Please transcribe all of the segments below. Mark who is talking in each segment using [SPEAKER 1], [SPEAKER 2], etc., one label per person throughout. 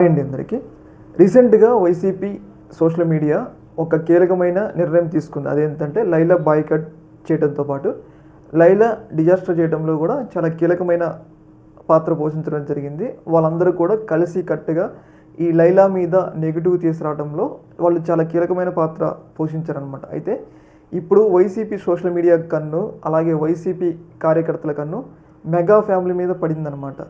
[SPEAKER 1] అండి అందరికీ రీసెంట్గా వైసీపీ సోషల్ మీడియా ఒక కీలకమైన నిర్ణయం తీసుకుంది. అదేంటంటే లైలా బాయ్‌కట్ చేయడంతో పాటు లైలా డిజాస్టర్ చేయడంలో కూడా చాలా కీలకమైన పాత్ర పోషించడం జరిగింది. వాళ్ళందరూ కూడా కలిసి కట్టుగా ఈ లైలా మీద నెగెటివ్ తీసుకురావడంలో వాళ్ళు చాలా కీలకమైన పాత్ర పోషించారనమాట. అయితే ఇప్పుడు వైసీపీ సోషల్ మీడియా కన్ను, అలాగే వైసీపీ కార్యకర్తల కన్ను మెగా ఫ్యామిలీ మీద పడిందనమాట.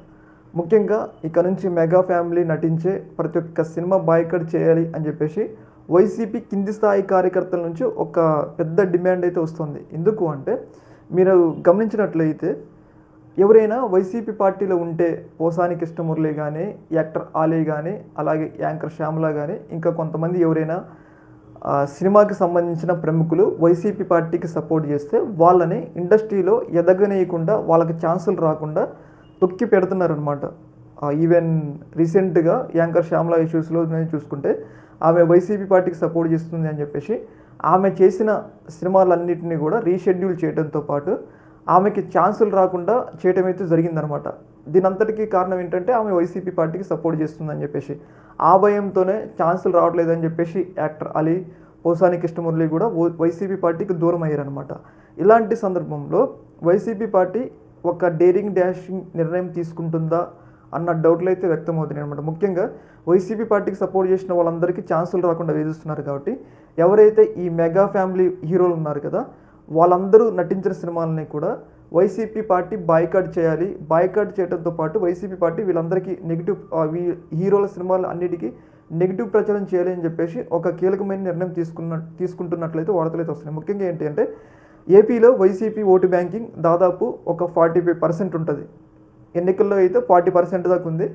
[SPEAKER 1] ముఖ్యంగా ఇక నుంచి మెగా ఫ్యామిలీ నటించే ప్రతి ఒక్క సినిమా బాయ్‌కట్ చేయాలి అని చెప్పేసి వైసీపీ కింది స్థాయి కార్యకర్తల నుంచి ఒక పెద్ద డిమాండ్ అయితే వస్తుంది. ఎందుకు అంటే మీరు గమనించినట్లయితే ఎవరైనా వైసీపీ పార్టీలో ఉంటే పోసాని కృష్ణమురళి కానీ, యాక్టర్ ఆలీ కానీ, అలాగే యాంకర్ శ్యామల కానీ, ఇంకా కొంతమంది ఎవరైనా సినిమాకి సంబంధించిన ప్రముఖులు వైసీపీ పార్టీకి సపోర్ట్ చేస్తే వాళ్ళని ఇండస్ట్రీలో ఎదగనీయకుండా, వాళ్ళకి ఛాన్సులు రాకుండా తొక్కి పెడుతున్నారనమాట. ఈవెన్ రీసెంట్గా యాంకర్ శ్యామల ఇష్యూస్లో నేను చూసుకుంటే ఆమె వైసీపీ పార్టీకి సపోర్ట్ చేస్తుంది అని చెప్పేసి ఆమె చేసిన సినిమాలన్నింటినీ కూడా రీషెడ్యూల్ చేయడంతో పాటు ఆమెకి ఛాన్సులు రాకుండా చేయడం అయితే జరిగిందనమాట. దీనంతటికీ కారణం ఏంటంటే ఆమె వైసీపీ పార్టీకి సపోర్ట్ చేస్తుందని చెప్పేసి ఆ భయంతోనే ఛాన్సులు రావట్లేదని చెప్పేసి యాక్టర్ అలీ, పోసాని కృష్ణమురళి కూడా వైసీపీ పార్టీకి దూరం అయ్యారనమాట. ఇలాంటి సందర్భంలో వైసీపీ పార్టీ ఒక డేరింగ్ డాషింగ్ నిర్ణయం తీసుకుంటుందా అన్న డౌట్లు అయితే వ్యక్తమవుతున్నాయి అనమాట. ముఖ్యంగా వైసీపీ పార్టీకి సపోర్ట్ చేసిన వాళ్ళందరికీ ఛాన్సులు రాకుండా వేధిస్తున్నారు కాబట్టి ఎవరైతే ఈ మెగా ఫ్యామిలీ హీరోలు ఉన్నారు కదా, వాళ్ళందరూ నటించిన సినిమాలని కూడా వైసీపీ పార్టీ బాయ్‌కట్ చేయాలి. బాయ్‌కట్ చేయడంతో పాటు వైసీపీ పార్టీ వీళ్ళందరికీ నెగిటివ్ హీరోల సినిమాలు అన్నిటికీ నెగిటివ్ ప్రచారం చేయాలి అని చెప్పేసి ఒక కీలకమైన నిర్ణయం తీసుకుంటున్నట్లయితే వార్తలు అయితే వస్తున్నాయి. ముఖ్యంగా ఏంటి అంటే ఏపీలో వైసీపీ ఓటు బ్యాంకింగ్ దాదాపు ఒక 45% ఉంటుంది. ఎన్నికల్లో అయితే 40% దాకా ఉంది.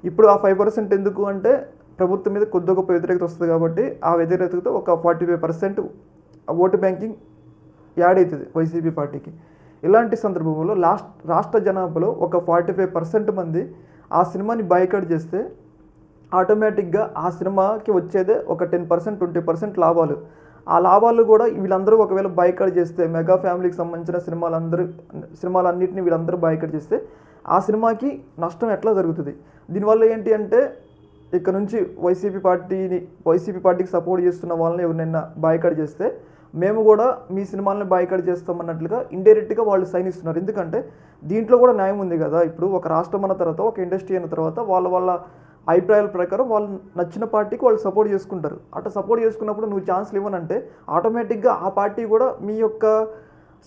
[SPEAKER 1] ఇప్పుడు ఆ 5% ఎందుకు అంటే ప్రభుత్వం మీద కొద్ది గొప్ప వ్యతిరేకత వస్తుంది కాబట్టి ఆ వ్యతిరేకతతో ఒక 45% ఓటు బ్యాంకింగ్ యాడ్ అవుతుంది వైసీపీ పార్టీకి. ఇలాంటి సందర్భంలో రాష్ట్ర జనాభాలో ఒక 45% మంది ఆ సినిమాని బాయ్‌కట్ చేస్తే ఆటోమేటిక్గా ఆ సినిమాకి వచ్చేదే ఒక 10%, 20% లాభాలు. ఆ లాభాలు కూడా వీళ్ళందరూ ఒకవేళ బాయ్‌కట్ చేస్తే మెగా ఫ్యామిలీకి సంబంధించిన సినిమాలన్నింటినీ వీళ్ళందరూ బాయ్‌కట్ చేస్తే ఆ సినిమాకి నష్టం ఎట్లా జరుగుతుంది? దీనివల్ల ఏంటి అంటే ఇక్కడ నుంచి వైసీపీ పార్టీకి సపోర్ట్ చేస్తున్న వాళ్ళని ఎవరినైనా బాయ్‌కట్ చేస్తే మేము కూడా మీ సినిమాలని బాయ్‌కట్ చేస్తామన్నట్లుగా ఇండైరెక్ట్గా వాళ్ళు సైన్ ఇస్తున్నారు. ఎందుకంటే దీంట్లో కూడా న్యాయం ఉంది కదా. ఇప్పుడు ఒక రాష్ట్రం అన్న తర్వాత, ఒక ఇండస్ట్రీ అయిన తర్వాత వాళ్ళ అభిప్రాయాల ప్రకారం వాళ్ళు నచ్చిన పార్టీకి వాళ్ళు సపోర్ట్ చేసుకుంటారు. అట్లా సపోర్ట్ చేసుకున్నప్పుడు నువ్వు ఛాన్స్లు ఇవ్వనంటే ఆటోమేటిక్గా ఆ పార్టీ కూడా మీ యొక్క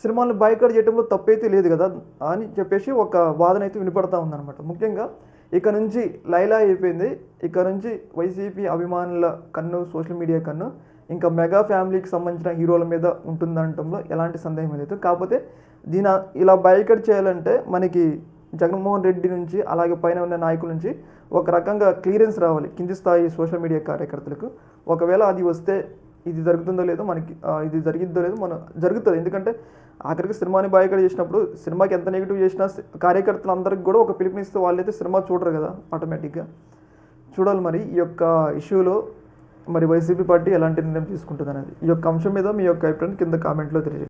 [SPEAKER 1] సినిమాలను బాయ్‌కట్ చేయడంలో తప్పైతే లేదు కదా అని చెప్పేసి ఒక వాదన అయితే వినపడతా ఉందన్నమాట. ముఖ్యంగా ఇక నుంచి లైలా అయిపోయింది. ఇక నుంచి వైసీపీ అభిమానుల కన్ను, సోషల్ మీడియా కన్ను ఇంకా మెగా ఫ్యామిలీకి సంబంధించిన హీరోల మీద ఉంటుందనటంలో ఎలాంటి సందేహం లేదు. కాకపోతే ఇలా బాయ్‌కట్ చేయాలంటే మనకి జగన్మోహన్ రెడ్డి నుంచి, అలాగే పైన ఉన్న నాయకుల నుంచి ఒక రకంగా క్లియరెన్స్ రావాలి కింది స్థాయి సోషల్ మీడియా కార్యకర్తలకు. ఒకవేళ అది వస్తే ఇది జరుగుతుందో లేదో మనకి ఇది జరిగిద్దో లేదో జరుగుతుంది. ఎందుకంటే ఆఖరికి సినిమాని బాయ్‌కట్ చేసినప్పుడు సినిమాకి ఎంత నెగిటివ్ చేసినా కార్యకర్తలందరికీ కూడా ఒక పిలుపునిస్తే వాళ్ళైతే సినిమా చూడరు కదా ఆటోమేటిక్గా. చూడాలి మరి ఈ యొక్క ఇష్యూలో మరి వైసీపీ పార్టీ ఎలాంటి నిర్ణయం తీసుకుంటుంది అనేది. ఈ యొక్క అంశం మీద మీ యొక్క అభిప్రాయం కింద కామెంట్లో తెలియజేయండి.